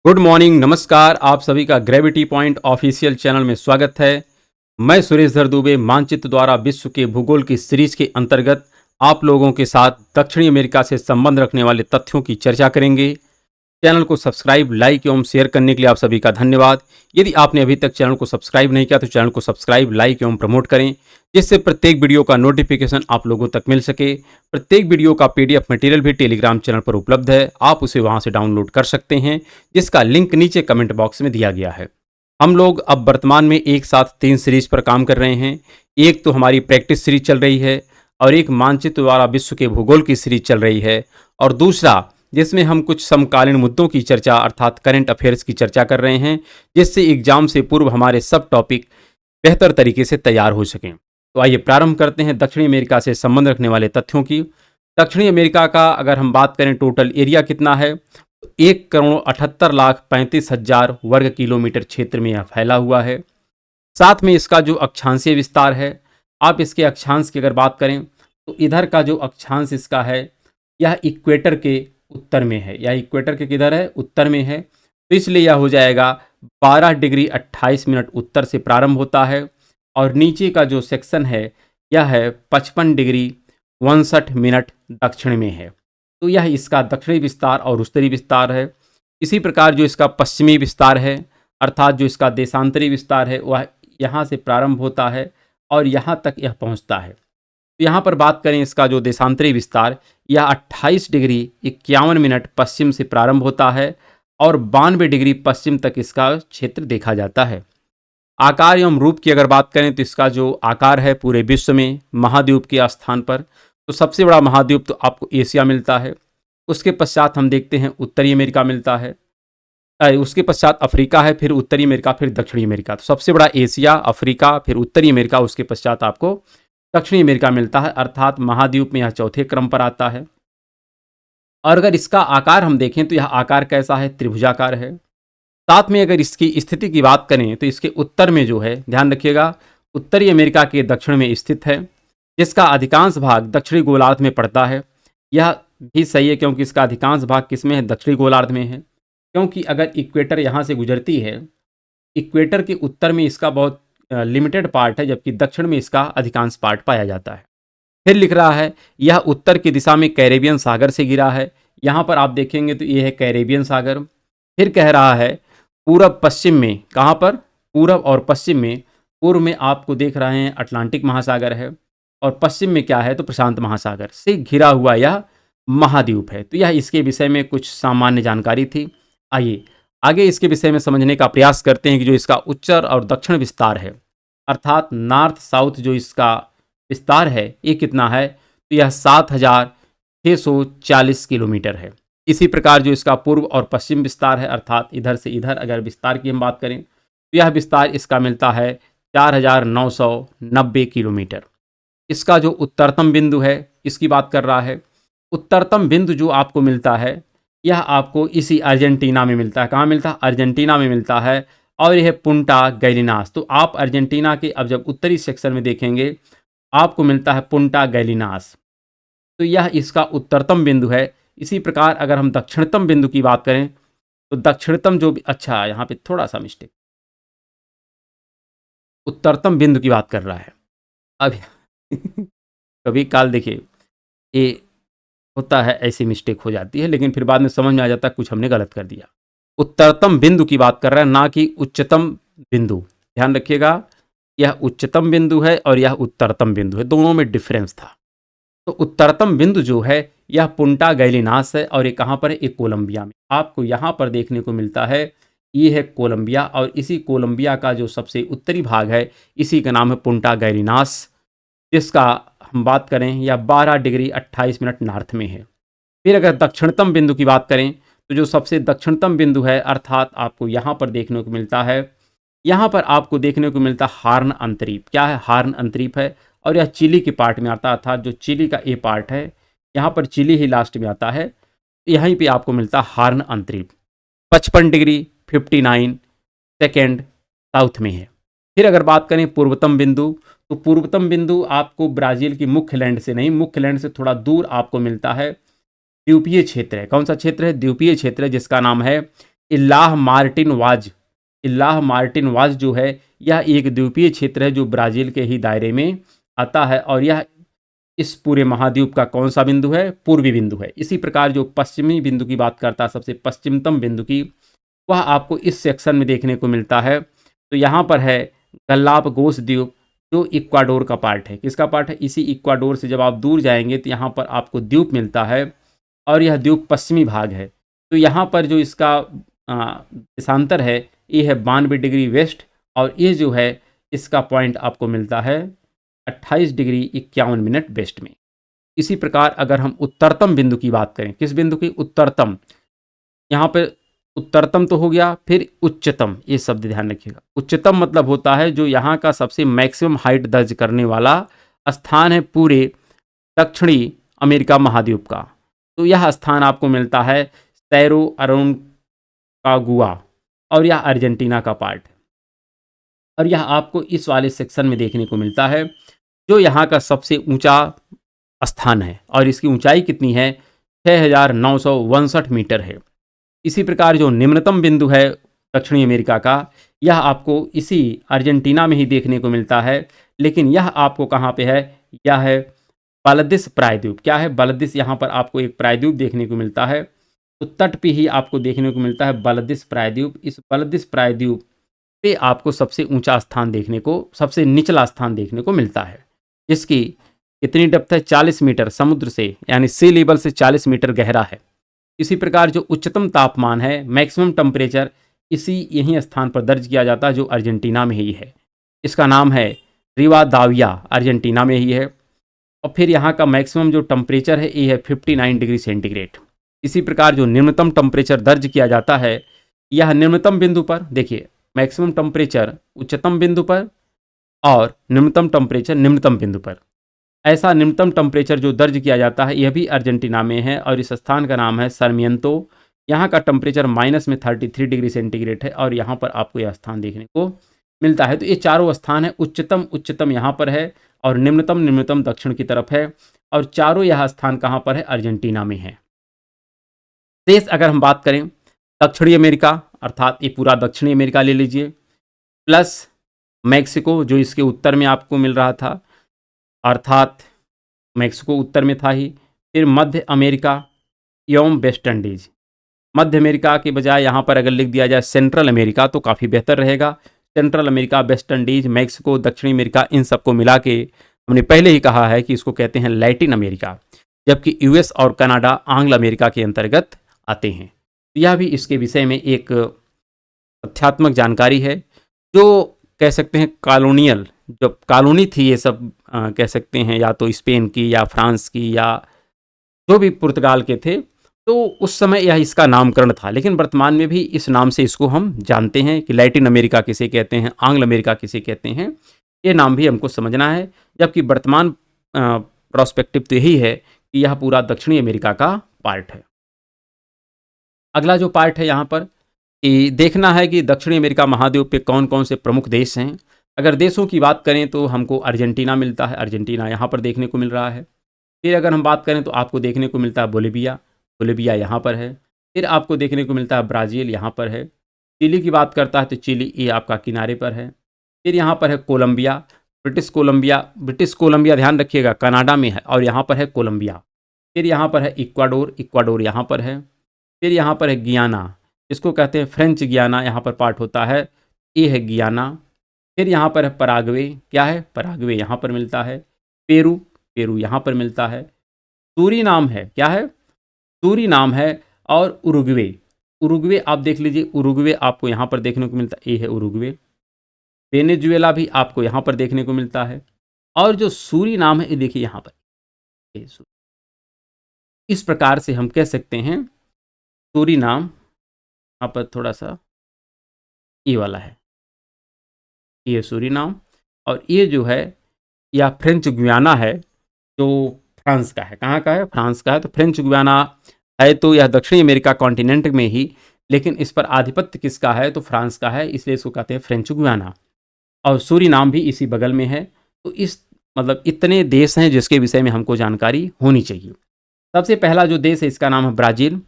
Good morning, नमस्कार। आप सभी का ग्रेविटी पॉइंट ऑफिशियल चैनल में स्वागत है। मैं सुरेशधर दुबे मानचित्र द्वारा विश्व के भूगोल की सीरीज के अंतर्गत आप लोगों के साथ दक्षिणी अमेरिका से संबंध रखने वाले तथ्यों की चर्चा करेंगे। चैनल को सब्सक्राइब, लाइक एवं शेयर करने के लिए आप सभी का धन्यवाद। यदि आपने अभी तक चैनल को सब्सक्राइब नहीं किया तो चैनल को सब्सक्राइब, लाइक एवं प्रमोट करें, जिससे प्रत्येक वीडियो का नोटिफिकेशन आप लोगों तक मिल सके। प्रत्येक वीडियो का पीडीएफ मटेरियल भी टेलीग्राम चैनल पर उपलब्ध है, आप उसे वहां से डाउनलोड कर सकते हैं, जिसका लिंक नीचे कमेंट बॉक्स में दिया गया है। हम लोग अब वर्तमान में एक साथ 3 सीरीज पर काम कर रहे हैं। एक तो हमारी प्रैक्टिस सीरीज चल रही है और एक मानचित्र द्वारा विश्व के भूगोल की सीरीज चल रही है, और दूसरा जिसमें हम कुछ समकालीन मुद्दों की चर्चा अर्थात करंट अफेयर्स की चर्चा कर रहे हैं, जिससे एग्जाम से पूर्व हमारे सब टॉपिक बेहतर तरीके से तैयार हो सकें। तो आइए प्रारंभ करते हैं दक्षिणी अमेरिका से संबंध रखने वाले तथ्यों की। दक्षिणी अमेरिका का अगर हम बात करें टोटल एरिया कितना है, तो 1,78,35,000 वर्ग किलोमीटर क्षेत्र में यह फैला हुआ है। साथ में इसका जो अक्षांशीय विस्तार है, आप इसके अक्षांश की अगर बात करें तो इधर का जो अक्षांश इसका है यह इक्वेटर के उत्तर में है। यह इक्वेटर के किधर है? उत्तर में है। तो इसलिए यह हो जाएगा 12 डिग्री 28 मिनट उत्तर से प्रारंभ होता है, और नीचे का जो सेक्शन है यह है 55 डिग्री 59 मिनट दक्षिण में है। तो यह इसका दक्षिणी विस्तार और उत्तरी विस्तार है। इसी प्रकार जो इसका पश्चिमी विस्तार है अर्थात जो इसका देशांतरी विस्तार है वह यहाँ से प्रारंभ होता है और यहाँ तक यह पहुँचता है। तो यहाँ पर बात करें इसका जो देशांतरी विस्तार, यह 28 डिग्री 51 मिनट पश्चिम से प्रारंभ होता है और 92 डिग्री पश्चिम तक इसका क्षेत्र देखा जाता है। आकार एवं रूप की अगर बात करें तो इसका जो आकार है पूरे विश्व में महाद्वीप के स्थान पर, तो सबसे बड़ा महाद्वीप तो आपको एशिया मिलता है। उसके पश्चात हम देखते हैं उत्तरी अमेरिका मिलता है, उसके पश्चात अफ्रीका है, फिर उत्तरी अमेरिका, फिर दक्षिणी अमेरिका। तो सबसे बड़ा एशिया, अफ्रीका, फिर उत्तरी अमेरिका, उसके पश्चात आपको दक्षिणी अमेरिका मिलता है, अर्थात महाद्वीप में यह चौथे क्रम पर आता है। और अगर इसका आकार हम देखें तो यह आकार कैसा है? त्रिभुजाकार है। साथ में अगर इसकी स्थिति की बात करें तो इसके उत्तर में जो है, ध्यान रखिएगा, उत्तरी अमेरिका के दक्षिण में स्थित है, जिसका अधिकांश भाग दक्षिणी गोलार्ध में पड़ता है। यह भी सही है क्योंकि इसका अधिकांश भाग किस में है? दक्षिणी गोलार्ध में है। क्योंकि अगर इक्वेटर यहाँ से गुजरती है, इक्वेटर के उत्तर में इसका बहुत लिमिटेड पार्ट है, जबकि दक्षिण में इसका अधिकांश पार्ट पाया जाता है। फिर लिख रहा है यह उत्तर की दिशा में कैरेबियन सागर से घिरा है। यहाँ पर आप देखेंगे तो ये है कैरेबियन सागर। फिर कह रहा है पूरब पश्चिम में, कहाँ पर? पूरब और पश्चिम में। पूर्व में आपको देख रहे हैं अटलांटिक महासागर है और पश्चिम में क्या है? तो प्रशांत महासागर से घिरा हुआ यह महाद्वीप है। तो यह इसके विषय में कुछ सामान्य जानकारी थी। आइए आगे इसके विषय में समझने का प्रयास करते हैं कि जो इसका उत्तर और दक्षिण विस्तार है अर्थात नॉर्थ साउथ जो इसका विस्तार है ये कितना है? तो यह 7,640 किलोमीटर है। इसी प्रकार जो इसका पूर्व और पश्चिम विस्तार है अर्थात इधर से इधर अगर विस्तार की हम बात करें तो यह विस्तार इसका मिलता है 4,990 किलोमीटर। इसका जो उत्तरतम बिंदु है इसकी बात कर रहा है। उत्तरतम बिंदु जो आपको मिलता है यह आपको इसी अर्जेंटीना में मिलता है। कहाँ मिलता है? अर्जेंटीना में मिलता है, और यह पुंटा गैलिनास। तो आप अर्जेंटीना के अब जब उत्तरी सेक्शन में देखेंगे आपको मिलता है पुंटा गैलिनास। तो यह इसका उत्तरतम बिंदु है। इसी प्रकार अगर हम दक्षिणतम बिंदु की बात करें तो दक्षिणतम जो अच्छा यहाँ पे थोड़ा सा मिस्टेक, उत्तरतम बिंदु की बात कर रहा है अब कभी काल देखिए ये होता है, ऐसी मिस्टेक हो जाती है, लेकिन फिर बाद में समझ में आ जाता है कुछ हमने गलत कर दिया। उत्तरतम बिंदु की बात कर रहा है, ना कि उच्चतम बिंदु। ध्यान रखिएगा, यह उच्चतम बिंदु है और यह उत्तरतम बिंदु है, दोनों में डिफरेंस था। तो उत्तरतम बिंदु जो है यह पुंटा गैलिनास है, और ये कहाँ पर है? ये कोलंबिया में। आपको यहाँ पर देखने को मिलता है, ये है कोलंबिया, और इसी कोलंबिया का जो सबसे उत्तरी भाग है इसी का नाम है पुंटा गैलिनास, जिसका हम बात करें यह 12 डिग्री 28 मिनट नॉर्थ में है। फिर अगर दक्षिणतम बिंदु की बात करें तो जो सबसे दक्षिणतम बिंदु है अर्थात आपको यहाँ पर देखने को मिलता है, यहाँ पर आपको देखने को मिलता हार्न अंतरीप। क्या है? हार्न अंतरीप है, और यह चिली के पार्ट में आता है, अर्थात जो चिली का ए पार्ट है यहाँ पर चिली ही लास्ट में आता है, यहीं पे आपको मिलता हार्न अंतरीप। 55 डिग्री 59 सेकेंड साउथ में है। फिर अगर बात करें पूर्वतम बिंदु, तो पूर्वतम बिंदु आपको ब्राज़ील की मुख्य लैंड से नहीं, मुख्य लैंड से थोड़ा दूर आपको मिलता है द्वीपीय क्षेत्र है। कौन सा क्षेत्र है? द्वीपीय क्षेत्र है, जिसका नाम है इल्लाह मार्टिन वाज। इल्लाह मार्टिन वाज जो है यह एक द्वीपीय क्षेत्र है जो ब्राज़ील के ही दायरे में आता है और यह इस पूरे महाद्वीप का कौन सा बिंदु है? पूर्वी बिंदु है। इसी प्रकार जो पश्चिमी बिंदु की बात करता है, सबसे पश्चिमतम बिंदु की, वह आपको इस सेक्शन में देखने को मिलता है। तो यहाँ पर है गल्लापागोस द्वीप जो इक्वाडोर का पार्ट है। किसका पार्ट है? इसी इक्वाडोर से जब आप दूर जाएंगे तो यहाँ पर आपको द्वीप मिलता है और यह द्वीप पश्चिमी भाग है। तो यहाँ पर जो इसका देशांतर है ये है 92 डिग्री वेस्ट और ये जो है इसका पॉइंट आपको मिलता है 28 डिग्री 51 मिनट वेस्ट में। इसी प्रकार अगर हम उत्तरतम बिंदु की बात करें, किस बिंदु की? उत्तरतम। यहाँ पे उत्तरतम तो हो गया, फिर उच्चतम, ये शब्द ध्यान रखिएगा। उच्चतम मतलब होता है जो यहाँ का सबसे मैक्सिमम हाइट दर्ज करने वाला स्थान है पूरे दक्षिणी अमेरिका महाद्वीप का। तो यह स्थान आपको मिलता है सैरो अरोनकागुआ और यह अर्जेंटीना का पार्ट है। और यह आपको इस वाले सेक्शन में देखने को मिलता है जो यहाँ का सबसे ऊंचा स्थान है और इसकी ऊंचाई कितनी है? 6962 मीटर है। इसी प्रकार जो निम्नतम बिंदु है दक्षिणी अमेरिका का, यह आपको इसी अर्जेंटीना में ही देखने को मिलता है, लेकिन यह आपको कहाँ पे है? यह है बालदिस प्रायद्वीप। क्या है? बालदिस। यहाँ पर आपको एक प्रायद्वीप देखने को मिलता है, तो तट पे ही आपको देखने को मिलता है बालदिस प्रायद्वीप। इस बालदिस प्रायद्वीप पे आपको सबसे ऊंचा स्थान देखने को, सबसे निचला स्थान देखने को मिलता है, जिसकी कितनी डेप्थ है? 40 मीटर समुद्र से, यानी सी लेवल से 40 मीटर गहरा है। इसी प्रकार जो उच्चतम तापमान है, मैक्सिमम टेम्परेचर, इसी यही स्थान पर दर्ज किया जाता है जो अर्जेंटीना में ही है। इसका नाम है रिवादाविया, अर्जेंटीना में ही है। और फिर यहाँ का मैक्सिमम जो टेम्परेचर है ये है 59 डिग्री सेंटीग्रेड। इसी प्रकार जो निम्नतम टेम्परेचर दर्ज किया जाता है यह निम्नतम बिंदु पर, देखिए मैक्सिमम टेम्परेचर उच्चतम बिंदु पर और निम्नतम टेम्परेचर निम्नतम बिंदु पर। ऐसा निम्नतम टेम्परेचर जो दर्ज किया जाता है यह भी अर्जेंटीना में है और इस स्थान का नाम है सरमियंतो। यहाँ का टेम्परेचर -33 डिग्री सेंटीग्रेड है और यहाँ पर आपको यह स्थान देखने को मिलता है। तो ये चारों स्थान है, उच्चतम यहाँ पर है और निम्नतम दक्षिण की तरफ है और चारों यह स्थान कहाँ पर है? अर्जेंटीना में है। देश अगर हम बात करें दक्षिणी अमेरिका, अर्थात ये पूरा दक्षिणी अमेरिका ले लीजिए, प्लस मैक्सिको जो इसके उत्तर में आपको मिल रहा था, अर्थात मैक्सिको उत्तर में था ही। फिर मध्य अमेरिका एवं वेस्ट इंडीज। मध्य अमेरिका के बजाय यहाँ पर अगर लिख दिया जाए सेंट्रल अमेरिका तो काफ़ी बेहतर रहेगा। Central America, West Indies, Mexico, दक्षिणी अमेरिका, इन सबको मिला के हमने पहले ही कहा है कि इसको कहते हैं लैटिन अमेरिका, जबकि यूएस और कनाडा आंग्ल अमेरिका के अंतर्गत आते हैं। यह भी इसके विषय में एक तथ्यात्मक जानकारी है जो कह सकते हैं कॉलोनियल, जब कॉलोनी थी ये सब कह सकते हैं या तो स्पेन की या फ्रांस की या जो भी पुर्तगाल के थे, तो उस समय यह इसका नामकरण था। लेकिन वर्तमान में भी इस नाम से इसको हम जानते हैं कि लैटिन अमेरिका किसे कहते हैं, आंग्ल अमेरिका किसे कहते हैं, ये नाम भी हमको समझना है। जबकि वर्तमान प्रोस्पेक्टिव तो यही है कि यह पूरा दक्षिणी अमेरिका का पार्ट है। अगला जो पार्ट है यहाँ पर कि देखना है कि दक्षिणी अमेरिका महाद्वीप पे कौन कौन से प्रमुख देश हैं। अगर देशों की बात करें तो हमको अर्जेंटीना मिलता है, अर्जेंटीना यहाँ पर देखने को मिल रहा है। फिर अगर हम बात करें तो आपको देखने को मिलता है बोलिविया, बोलिविया यहाँ पर है। फिर आपको देखने को मिलता है ब्राज़ील, यहाँ पर है। चिली की बात करता है तो चिली ये आपका किनारे पर है। फिर यहाँ पर है Columbia, British Columbia, British Columbia ध्यान रखिएगा कनाडा में है और यहाँ पर है कोलंबिया। फिर यहाँ पर है इक्वाडोर, इक्वाडोर यहाँ पर है। फिर यहाँ पर है गियाना, इसको कहते हैं फ्रेंच गियाना, यहाँ पर पार्ट होता है, ये है गियाना। फिर यहाँ पर है पराग्वे, क्या है? पराग्वे यहाँ पर मिलता है। पेरू, पेरू यहाँ पर मिलता है। सूरीनाम है, क्या है? सूरीनाम है। और उरुग्वे, उरुग्वे आप देख लीजिए, उरुग्वे आपको यहाँ पर देखने को मिलता है, ये है उरुग्वे। वेनेजुएला भी आपको यहाँ पर देखने को मिलता है। और जो सूरीनाम है ये देखिए यहाँ पर, इस प्रकार से हम कह सकते हैं सूरीनाम यहाँ पर थोड़ा सा ये वाला है, ये सूरीनाम। और ये जो है यह फ्रेंच गुयाना है जो फ्रांस का है। कहाँ का है? फ्रांस का है। तो फ्रेंच गुयाना है तो यह दक्षिणी अमेरिका कॉन्टिनेंट में ही, लेकिन इस पर आधिपत्य किसका है? तो फ्रांस का है, इसलिए इसको कहते हैं फ्रेंच गुयाना। और सूरीनाम भी इसी बगल में है। तो इस मतलब इतने देश हैं जिसके विषय में हमको जानकारी होनी चाहिए। सबसे पहला जो देश है इसका नाम है ब्राज़ील।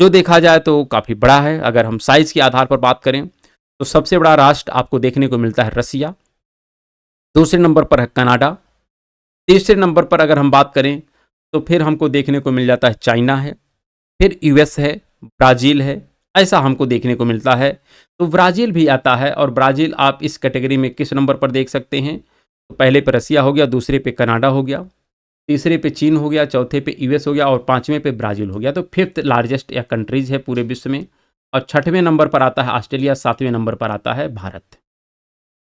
जो देखा जाए तो काफ़ी बड़ा है। अगर हम साइज़ के आधार पर बात करें तो सबसे बड़ा राष्ट्र आपको देखने को मिलता है रसिया, दूसरे नंबर पर है कनाडा, तीसरे नंबर पर अगर हम बात करें तो फिर हमको देखने को मिल जाता है चाइना है, फिर यूएस है, ब्राज़ील है, ऐसा हमको देखने को मिलता है। तो ब्राज़ील भी आता है और ब्राज़ील आप इस कैटेगरी में किस नंबर पर देख सकते हैं, तो पहले पे रसिया हो गया, दूसरे पे कनाडा हो गया, तीसरे पे चीन हो गया, चौथे पे यूएस हो गया और पाँचवें पे ब्राज़ील हो गया। तो फिफ्थ लार्जेस्ट या कंट्रीज़ है पूरे विश्व में। और छठवें नंबर पर आता है ऑस्ट्रेलिया, सातवें नंबर पर आता है भारत।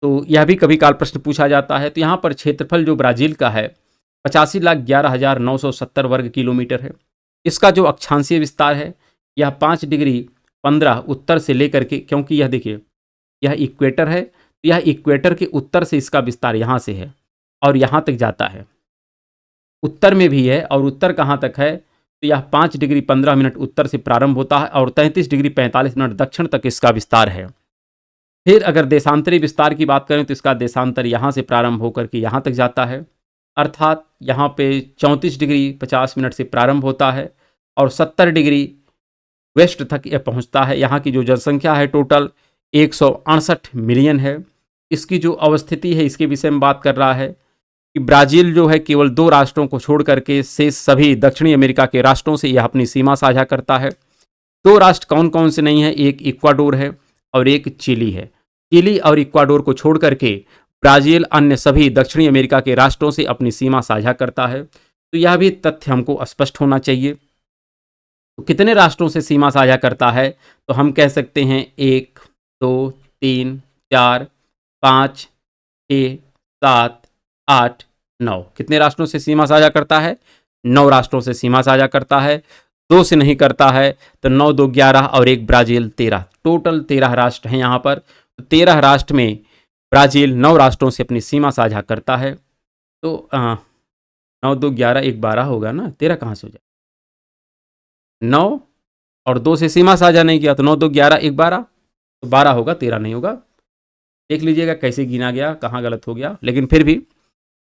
तो यह भी कभी काल प्रश्न पूछा जाता है। तो यहाँ पर क्षेत्रफल जो ब्राज़ील का है 85,11,970 वर्ग किलोमीटर है। इसका जो अक्षांशीय विस्तार है यह 5 डिग्री 15 उत्तर से लेकर के, क्योंकि यह देखिए यह इक्वेटर है, तो यह इक्वेटर के उत्तर से इसका विस्तार यहाँ से है और यहाँ तक जाता है। उत्तर में भी है और उत्तर कहाँ तक है, तो यह 5 डिग्री 15 मिनट उत्तर से प्रारंभ होता है और 33 डिग्री 45 मिनट दक्षिण तक इसका विस्तार है। फिर अगर देशांतरी विस्तार की बात करें तो इसका देशांतर यहाँ से प्रारंभ होकर के यहाँ तक जाता है, अर्थात यहाँ पे 34 डिग्री 50 मिनट से प्रारंभ होता है और 70 डिग्री वेस्ट तक यह पहुँचता है। यहाँ की जो जनसंख्या है टोटल 168 मिलियन है। इसकी जो अवस्थिति है इसके विषय में बात कर रहा है कि ब्राज़ील जो है केवल 2 राष्ट्रों को छोड़ करके शेष सभी दक्षिणी अमेरिका के राष्ट्रों से यह अपनी सीमा साझा करता है। 2 राष्ट्र कौन कौन से नहीं है, एक इक्वाडोर है और एक चिली है। चिली और इक्वाडोर को छोड़ करके ब्राज़ील अन्य सभी दक्षिणी अमेरिका के राष्ट्रों से अपनी सीमा साझा करता है। तो यह भी तथ्य हमको स्पष्ट होना चाहिए। तो कितने राष्ट्रों से सीमा साझा करता है, तो हम कह सकते हैं 1, 2, 3, 4, 5, 6, 7, 8, 9। कितने राष्ट्रों से सीमा साझा करता है, 9 राष्ट्रों से सीमा साझा करता है। 2 से नहीं करता है तो 9 2 11 और एक ब्राज़ील 13, टोटल 13 राष्ट्र हैं यहाँ पर। 13 राष्ट्र में ब्राज़ील 9 राष्ट्रों से अपनी सीमा साझा करता है। तो 9 2 11 एक 12 होगा ना, 13 कहाँ से हो जाए, 9 और 2 से सीमा साझा नहीं किया तो 9 2 11 एक 12, तो 12 होगा, 13 नहीं होगा। देख लीजिएगा कैसे गिना गया, कहाँ गलत हो गया, लेकिन फिर भी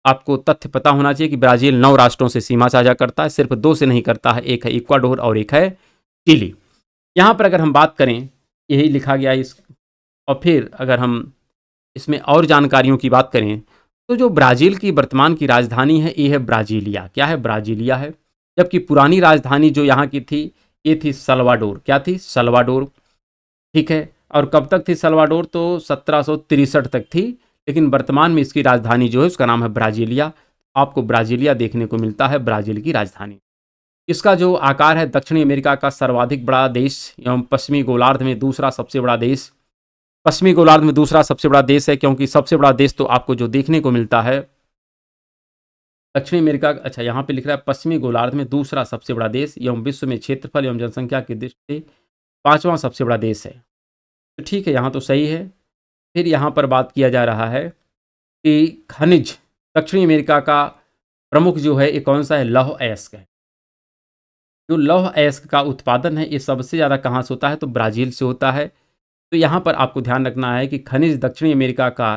आपको तथ्य पता होना चाहिए कि ब्राज़ील 9 राष्ट्रों से सीमा साझा करता है, सिर्फ 2 से नहीं करता है, एक है इक्वाडोर और एक है चिली। यहाँ पर अगर हम बात करें, यही लिखा गया इस, और फिर अगर हम इसमें और जानकारियों की बात करें तो जो ब्राज़ील की वर्तमान की राजधानी है ये है ब्राज़ीलिया। क्या है, ब्राज़ीलिया है। जबकि पुरानी राजधानी जो यहाँ की थी ये थी सल्वाडोर। क्या थी, सल्वाडोर। ठीक है, और कब तक थी सल्वाडोर, तो 1763 तक थी। लेकिन वर्तमान में इसकी राजधानी जो है उसका नाम है ब्राज़ीलिया। आपको ब्राज़ीलिया देखने को मिलता है, ब्राज़ील की राजधानी। इसका जो आकार है दक्षिणी अमेरिका का सर्वाधिक बड़ा देश एवं पश्चिमी गोलार्ध में दूसरा सबसे बड़ा देश। पश्चिमी गोलार्ध में दूसरा सबसे बड़ा देश है क्योंकि सबसे बड़ा देश तो आपको जो देखने को मिलता है दक्षिणी अमेरिका, अच्छा यहाँ पे लिख रहा है पश्चिमी गोलार्ध में दूसरा सबसे बड़ा देश एवं विश्व में क्षेत्रफल एवं जनसंख्या की दृष्टि से 5वां सबसे बड़ा देश है। तो ठीक है, यहाँ तो सही है। फिर यहाँ पर बात किया जा रहा है कि खनिज दक्षिणी अमेरिका का प्रमुख जो है ये कौन सा है, लौह अयस्क है। जो लौह अयस्क का उत्पादन है ये सबसे ज़्यादा कहाँ से होता है, तो ब्राज़ील से होता है। तो यहाँ पर आपको ध्यान रखना है कि खनिज दक्षिणी अमेरिका का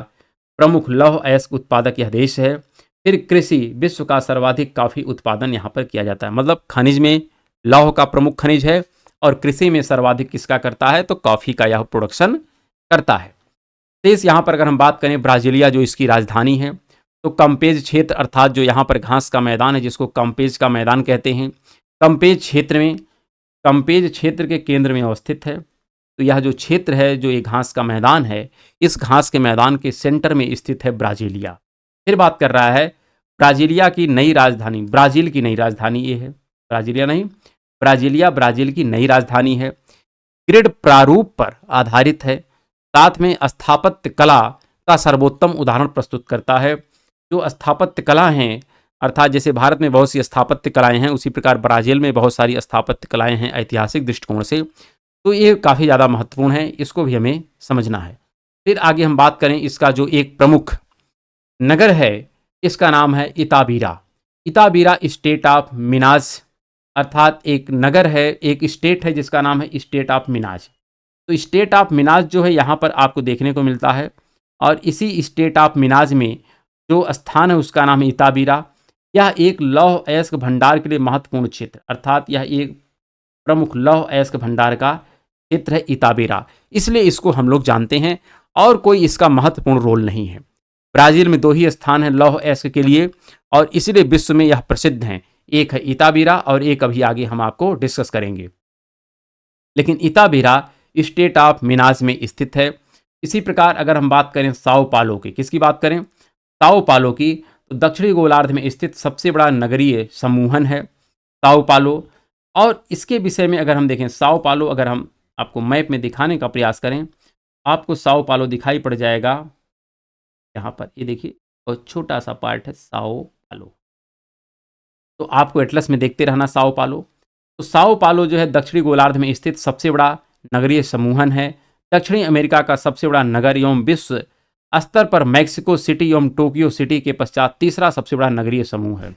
प्रमुख लौह अयस्क उत्पादक यह देश है। फिर कृषि विश्व का सर्वाधिक कॉफ़ी उत्पादन यहाँ पर किया जाता है। मतलब खनिज में लौह का प्रमुख खनिज है और कृषि में सर्वाधिक किसका करता है, तो कॉफ़ी का यह प्रोडक्शन करता है। देश यहाँ पर अगर हम बात करें ब्राज़ीलिया जो इसकी राजधानी है, तो कम्पेज क्षेत्र अर्थात जो यहाँ पर घास का मैदान है जिसको कम्पेज का मैदान कहते हैं, कम्पेज क्षेत्र के केंद्र में अवस्थित है। तो यह जो क्षेत्र है, जो ये घास का मैदान है, इस घास के मैदान के सेंटर में स्थित है ब्राज़ीलिया। फिर बात कर रहा है ब्राज़ीलिया की नई राजधानी, ब्राज़ील की नई राजधानी ये है, ब्राज़ीलिया नहीं, ब्राज़ीलिया ब्राज़ील की नई राजधानी है। ग्रिड प्रारूप पर आधारित है, साथ में स्थापत्य कला का सर्वोत्तम उदाहरण प्रस्तुत करता है। जो स्थापत्य कला हैं, अर्थात जैसे भारत में बहुत सी स्थापत्य कलाएं हैं उसी प्रकार ब्राज़ील में बहुत सारी स्थापत्य कलाएं हैं ऐतिहासिक दृष्टिकोण से। तो ये काफ़ी ज़्यादा महत्वपूर्ण है, इसको भी हमें समझना है। फिर आगे हम बात करें, इसका जो एक प्रमुख नगर है इसका नाम है इताबीरा। इताबीरा स्टेट ऑफ मिनाज, अर्थात एक नगर है, एक स्टेट है जिसका नाम है स्टेट ऑफ मिनाज। तो स्टेट ऑफ मिनाज जो है यहाँ पर आपको देखने को मिलता है और इसी स्टेट ऑफ मिनाज में जो स्थान है उसका नाम है इताबीरा। यह एक लौह अयस्क भंडार के लिए महत्वपूर्ण क्षेत्र, अर्थात यह एक प्रमुख लौह अयस्क भंडार का क्षेत्र है इताबेरा, इसलिए इसको हम लोग जानते हैं और कोई इसका महत्वपूर्ण रोल नहीं है। ब्राजील में 2 ही स्थान है लौह अयस्क के लिए और इसलिए विश्व में यह प्रसिद्ध हैं। एक है इताबेरा और एक अभी आगे हम आपको डिस्कस करेंगे। लेकिन इताबेरा स्टेट ऑफ मिनाज में स्थित है। इसी प्रकार अगर हम बात करें साओ पालो की, किसकी बात करें? साओ पालो की, तो दक्षिणी गोलार्ध में स्थित सबसे बड़ा नगरीय समूहन है साओ पालो। और इसके विषय में अगर हम देखें साओ पालो, अगर हम आपको मैप में दिखाने का प्रयास करें, आपको साओ पालो दिखाई पड़ जाएगा यहाँ पर, ये देखिए और छोटा सा पार्ट है साओ पालो। तो आपको एटलस में देखते रहना साओ पालो। तो साओ पालो जो है दक्षिणी गोलार्ध में स्थित सबसे बड़ा नगरीय समूहन है। दक्षिणी अमेरिका का सबसे बड़ा नगर एवं विश्व स्तर पर मैक्सिको सिटी एवं टोक्यो सिटी के पश्चात तीसरा सबसे बड़ा नगरीय समूह है।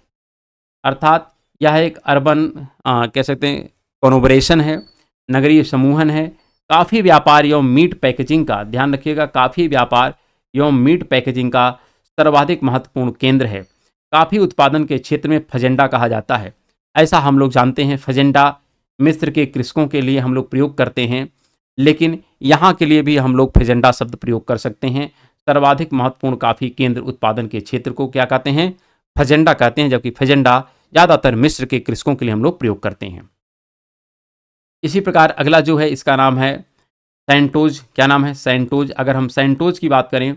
अर्थात यह एक अर्बन कह सकते हैं कोनोबरेशन है, नगरीय समूहन है। काफ़ी व्यापार एवं मीट पैकेजिंग का, ध्यान रखिएगा, काफ़ी व्यापार एवं मीट पैकेजिंग का सर्वाधिक महत्वपूर्ण केंद्र है। काफ़ी उत्पादन के क्षेत्र में फजेंडा कहा जाता है, ऐसा हम लोग जानते हैं। फजेंडा मिस्र के कृषकों के लिए हम लोग प्रयोग करते हैं, लेकिन यहाँ के लिए भी हम लोग फजेंडा शब्द प्रयोग कर सकते हैं। सर्वाधिक महत्वपूर्ण काफ़ी केंद्र उत्पादन के क्षेत्र को क्या कहते हैं? फजेंडा कहते हैं, जबकि फजेंडा ज़्यादातर मिस्र के कृषकों के लिए हम लोग प्रयोग करते हैं। इसी प्रकार अगला जो है इसका नाम है सैंटोज। क्या नाम है? सैंटोज। अगर हम सैंटोज की बात करें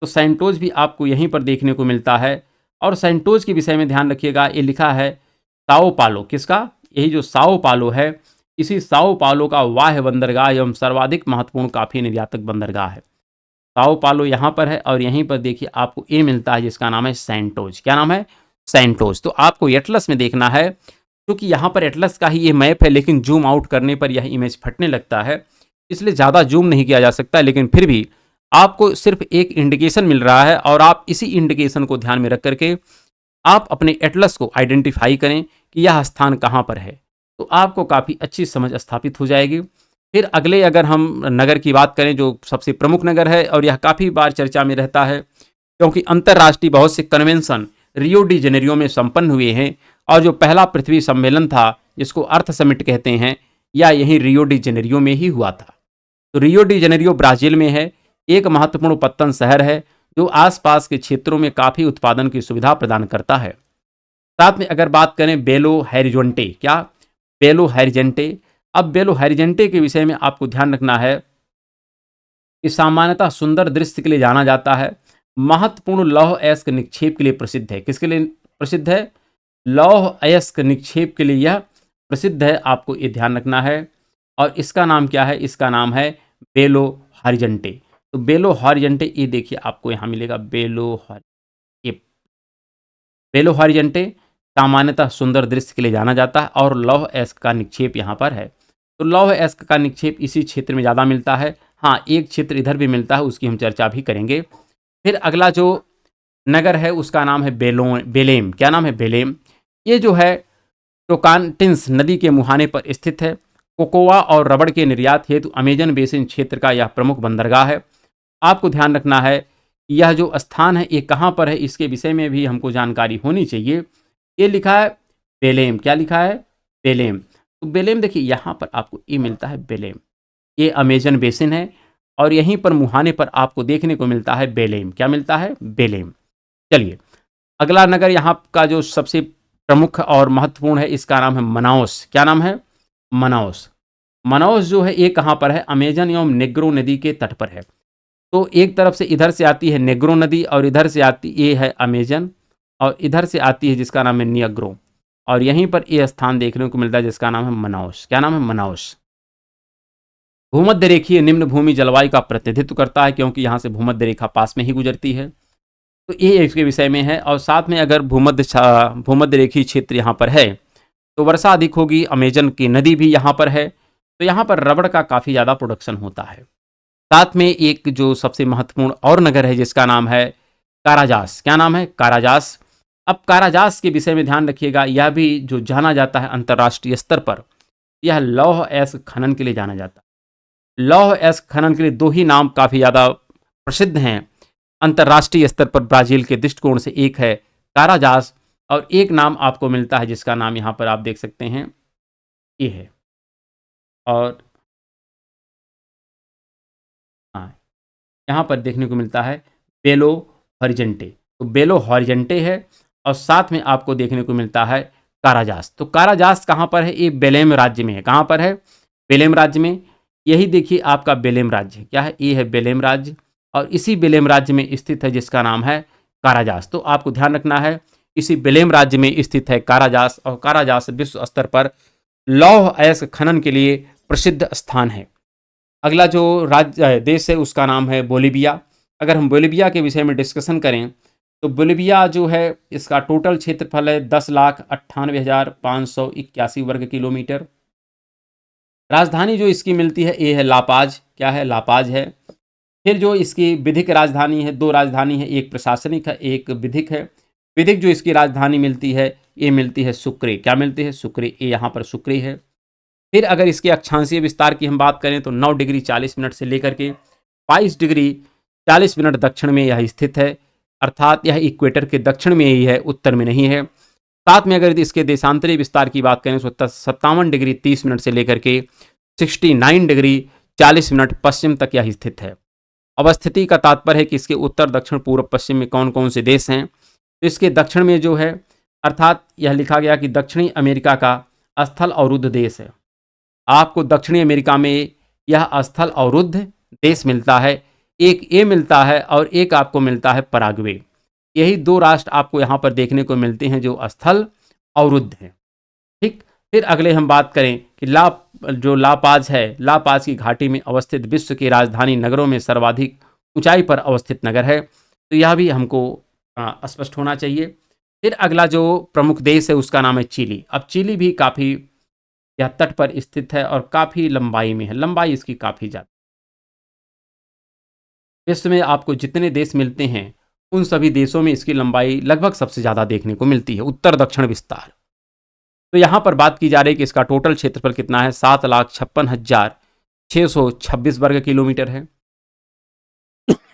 तो सैंटोज भी आपको यहीं पर देखने को मिलता है। और सैंटोज के विषय में ध्यान रखिएगा, ये लिखा है साओ पालो। किसका? यही जो साओ पालो है, इसी साओ पालो का वाह्य बंदरगाह एवं सर्वाधिक महत्वपूर्ण काफ़ी निर्यातक बंदरगाह है। साओ पालो यहाँ पर है और यहीं पर देखिए आपको ए मिलता है जिसका नाम है सैंटोज। क्या नाम है? सैंटोज। तो आपको एटलस में देखना है, क्योंकि यहाँ पर एटलस का ही ये मैप है, लेकिन जूम आउट करने पर यह इमेज फटने लगता है, इसलिए ज़्यादा जूम नहीं किया जा सकता। लेकिन फिर भी आपको सिर्फ एक इंडिकेशन मिल रहा है और आप इसी इंडिकेशन को ध्यान में रख करके आप अपने एटलस को आइडेंटिफाई करें कि यह स्थान कहाँ पर है, तो आपको काफ़ी अच्छी समझ स्थापित हो जाएगी। फिर अगले अगर हम नगर की बात करें, जो सबसे प्रमुख नगर है और यह काफ़ी बार चर्चा में रहता है, क्योंकि अंतर्राष्ट्रीय बहुत से कन्वेंशन रियो डी जेनेरियो में संपन्न हुए हैं और जो पहला पृथ्वी सम्मेलन था जिसको अर्थ समिट कहते हैं, या यही रियो डी जेनेरियो में ही हुआ था। तो रियो डी जेनेरियो ब्राज़ील में है, एक महत्वपूर्ण पत्तन शहर है जो आसपास के क्षेत्रों में काफ़ी उत्पादन की सुविधा प्रदान करता है। साथ में अगर बात करें बेलो हैरिजोंटे, क्या? बेलो हैरिजेंटे। अब बेलो हैरिजेंटे के विषय में आपको ध्यान रखना है कि सामान्यतः सुंदर दृश्य के लिए जाना जाता है, महत्वपूर्ण लौह अयस्क निक्षेप के लिए प्रसिद्ध है। किसके लिए प्रसिद्ध है? लौह अयस्क निक्षेप के लिए यह प्रसिद्ध है, आपको ये ध्यान रखना है। और इसका नाम क्या है? इसका नाम है बेलो हॉरिजेंटे। तो बेलो हॉरिजेंटे, ये देखिए आपको यहाँ मिलेगा बेलो हॉरिजेंटे सामान्यतः सुंदर दृश्य के लिए जाना जाता है और लौह अयस्क का निक्षेप यहाँ पर है। तो लौह अयस्क का निक्षेप इसी क्षेत्र में ज़्यादा मिलता है। हाँ, एक क्षेत्र इधर भी मिलता है, उसकी हम चर्चा भी करेंगे। फिर अगला जो नगर है उसका नाम है बेलेम। क्या नाम है? बेलेम। ये जो है टोकांटिन्स नदी के मुहाने पर स्थित है। कोकोआ और रबड़ के निर्यात हेतु अमेजन बेसिन क्षेत्र का यह प्रमुख बंदरगाह है। आपको ध्यान रखना है यह जो स्थान है ये कहाँ पर है, इसके विषय में भी हमको जानकारी होनी चाहिए। ये लिखा है बेलेम। क्या लिखा है? बेलेम। तो बेलेम देखिए यहाँ पर आपको ये मिलता है बेलेम, ये अमेजन बेसिन है और यहीं पर मुहाने पर आपको देखने को मिलता है बेलेम। क्या मिलता है? बेलेम। चलिए अगला नगर यहाँ का जो सबसे प्रमुख और महत्वपूर्ण है इसका नाम है मनाउस। क्या नाम है? मनाउस। मनाउस जो है ये कहाँ पर है? अमेजन एवं नेग्रो नदी के तट पर है। तो एक तरफ से इधर से आती है नेग्रो नदी और इधर से आती ये है अमेजन और इधर से आती है जिसका नाम है नियग्रो, और यहीं पर ये स्थान देखने को मिलता है जिसका नाम है मनाउस। क्या नाम है? मनाउस। भूमध्य रेखीय निम्न भूमि जलवायु का प्रतिनिधित्व करता है, क्योंकि यहाँ से भूमध्य रेखा पास में ही गुजरती है। तो ये इसके विषय में है। और साथ में अगर भूमध्य रेखीय क्षेत्र यहाँ पर है तो वर्षा अधिक होगी, अमेजन की नदी भी यहाँ पर है, तो यहाँ पर रबड़ का काफ़ी ज़्यादा प्रोडक्शन होता है। साथ में एक जो सबसे महत्वपूर्ण और नगर है जिसका नाम है काराजास। क्या नाम है? काराजास। अब काराजास के विषय में ध्यान रखिएगा, यह भी जो जाना जाता है अंतर्राष्ट्रीय स्तर पर, यह लौह अयस्क खनन के लिए जाना जाता है। लौह अयस्क खनन के लिए 2 ही नाम काफ़ी ज़्यादा प्रसिद्ध हैं अंतर्राष्ट्रीय स्तर पर ब्राज़ील के दृष्टिकोण से, एक है काराजास और एक नाम आपको मिलता है जिसका नाम यहाँ पर आप देख सकते हैं, ये है और हाँ, यहाँ पर देखने को मिलता है बेलो हॉरिजेंटे। तो बेलो हॉरिजेंटे है और साथ में आपको देखने को मिलता है काराजास। तो काराजास कहाँ पर है? ये बेलेम राज्य में है। कहाँ पर है? बेलेम राज्य में। यही देखिए आपका बेलेम राज्य क्या है? ये है बेलेम राज्य और इसी बेलेम राज्य में स्थित है जिसका नाम है काराजास। तो आपको ध्यान रखना है इसी बेलेम राज्य में स्थित है काराजास और काराजास विश्व स्तर पर लौह अयस्क खनन के लिए प्रसिद्ध स्थान है। अगला जो राज्य देश है उसका नाम है बोलिविया। अगर हम बोलिविया के विषय में डिस्कशन करें तो बोलिविया जो है इसका टोटल क्षेत्रफल है 10,98,581 वर्ग किलोमीटर। राजधानी जो इसकी मिलती है ये है लापाज। क्या है? लापाज है। फिर जो इसकी विधिक राजधानी है, दो राजधानी है, एक प्रशासनिक है एक विधिक है। विधिक जो इसकी राजधानी मिलती है ये मिलती है सुक्रे। क्या मिलती है? सुक्रे। ये यहाँ पर सुक्रे है। फिर अगर इसके अक्षांशीय विस्तार की हम बात करें तो 9 डिग्री 40 मिनट से लेकर के 22 डिग्री 40 मिनट दक्षिण में यह स्थित है, अर्थात यह इक्वेटर के दक्षिण में ही है, उत्तर में नहीं है। साथ में अगर इसके देशांतरीय विस्तार की बात करें तो 57 डिग्री 30 मिनट से लेकर के 69 डिग्री 40 मिनट पश्चिम तक यह स्थित है। अवस्थिति का तात्पर्य है कि इसके उत्तर दक्षिण पूर्व पश्चिम में कौन कौन से देश हैं। तो इसके दक्षिण में जो है अर्थात यह लिखा गया कि दक्षिणी अमेरिका का स्थल अवरुद्ध देश है। आपको दक्षिणी अमेरिका में यह स्थल अवरुद्ध देश मिलता है, एक ये मिलता है और एक आपको मिलता है पराग्वे। यही दो राष्ट्र आपको यहाँ पर देखने को मिलते हैं जो स्थल अवरुद्ध हैं। ठीक। फिर अगले हम बात करें कि लापाज है, लापाज की घाटी में अवस्थित विश्व की राजधानी नगरों में सर्वाधिक ऊंचाई पर अवस्थित नगर है। तो यह भी हमको स्पष्ट होना चाहिए। फिर अगला जो प्रमुख देश है उसका नाम है चिली। अब चिली भी काफ़ी यह तट पर स्थित है और काफ़ी लंबाई में है, लंबाई इसकी काफ़ी ज़्यादा। विश्व में आपको जितने देश मिलते हैं उन सभी देशों में इसकी लंबाई लगभग सबसे ज़्यादा देखने को मिलती है, उत्तर दक्षिण विस्तार। तो यहाँ पर बात की जा रही है कि इसका टोटल क्षेत्रफल कितना है? 7,56,626 वर्ग किलोमीटर है।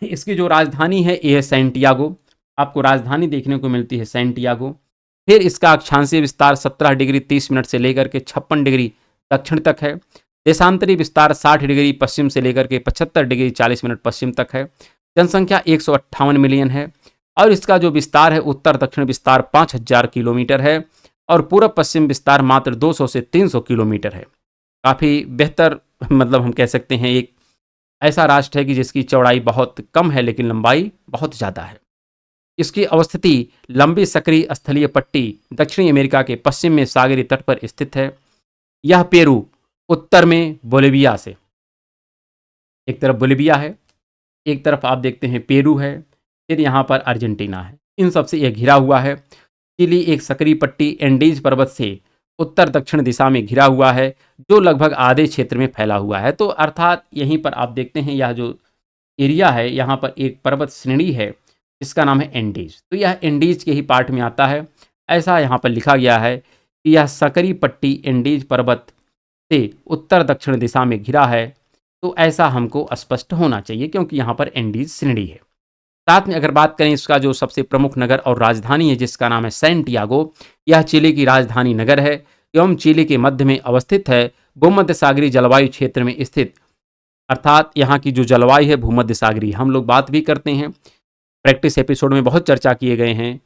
इसकी जो राजधानी है ये है सैंटियागो। आपको राजधानी देखने को मिलती है सैंटियागो। फिर इसका अक्षांशीय विस्तार 17 डिग्री 30 मिनट से लेकर के 56 डिग्री दक्षिण तक है। देशांतरी विस्तार 60 डिग्री पश्चिम से लेकर के 75 डिग्री 40 मिनट पश्चिम तक है। जनसंख्या 158 मिलियन है और इसका जो विस्तार है उत्तर दक्षिण विस्तार 5000 किलोमीटर है और पूर्व पश्चिम विस्तार मात्र 200 से 300 किलोमीटर है। काफ़ी बेहतर, मतलब हम कह सकते हैं एक ऐसा राष्ट्र है कि जिसकी चौड़ाई बहुत कम है लेकिन लंबाई बहुत ज़्यादा है। इसकी अवस्थिति लंबी सक्रिय स्थलीय पट्टी दक्षिणी अमेरिका के पश्चिम में सागरीय तट पर स्थित है। यह पेरू उत्तर में बोलिविया से, एक तरफ बोलिविया है, एक तरफ आप देखते हैं पेरू है, फिर यहाँ पर अर्जेंटीना है, इन सबसे यह घिरा हुआ है। चिली एक सक्रिय पट्टी एंडीज पर्वत से उत्तर दक्षिण दिशा में घिरा हुआ है जो लगभग आधे क्षेत्र में फैला हुआ है। तो अर्थात यहीं पर आप देखते हैं यह जो एरिया है यहाँ पर एक पर्वत श्रेणी है जिसका नाम है एंडीज। तो यह एंडीज के ही पार्ट में आता है, ऐसा यहाँ पर लिखा गया है कि यह सक्रिय पट्टी एंडीज पर्वत से उत्तर दक्षिण दिशा में घिरा है। तो ऐसा हमको स्पष्ट होना चाहिए क्योंकि यहाँ पर एंडीज श्रेणी है। साथ में अगर बात करें इसका जो सबसे प्रमुख नगर और राजधानी है जिसका नाम है सैंटियागो, यह चिली की राजधानी नगर है एवं चिली के मध्य में अवस्थित है, भूमध्य सागरीय जलवायु क्षेत्र में स्थित। अर्थात यहाँ की जो जलवायु है भूमध्य सागरीय, हम लोग बात भी करते हैं, प्रैक्टिस एपिसोड में बहुत चर्चा किए गए हैं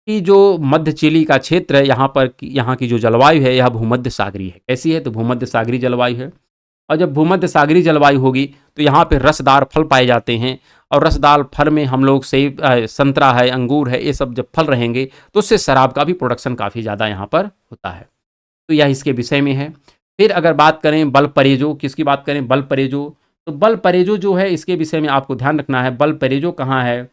कि जो मध्य चिली का क्षेत्र है यहाँ की जो जलवायु है यह भूमध्य सागरीय है। कैसी है? तो भूमध्य सागरीय जलवायु है। और जब भूमध्य सागरीय जलवायु होगी तो यहाँ पे रसदार फल पाए जाते हैं और रसदार फल में हम लोग सेब, संतरा है, अंगूर है, ये सब जब फल रहेंगे तो उससे शराब का भी प्रोडक्शन काफ़ी ज़्यादा यहाँ पर होता है। तो यह इसके विषय में है। फिर अगर बात करें बलपरेजो, किसकी बात करें? बलपरेजो। तो बलपरेजो जो है इसके विषय में आपको ध्यान रखना है। बलपरेजो कहाँ है?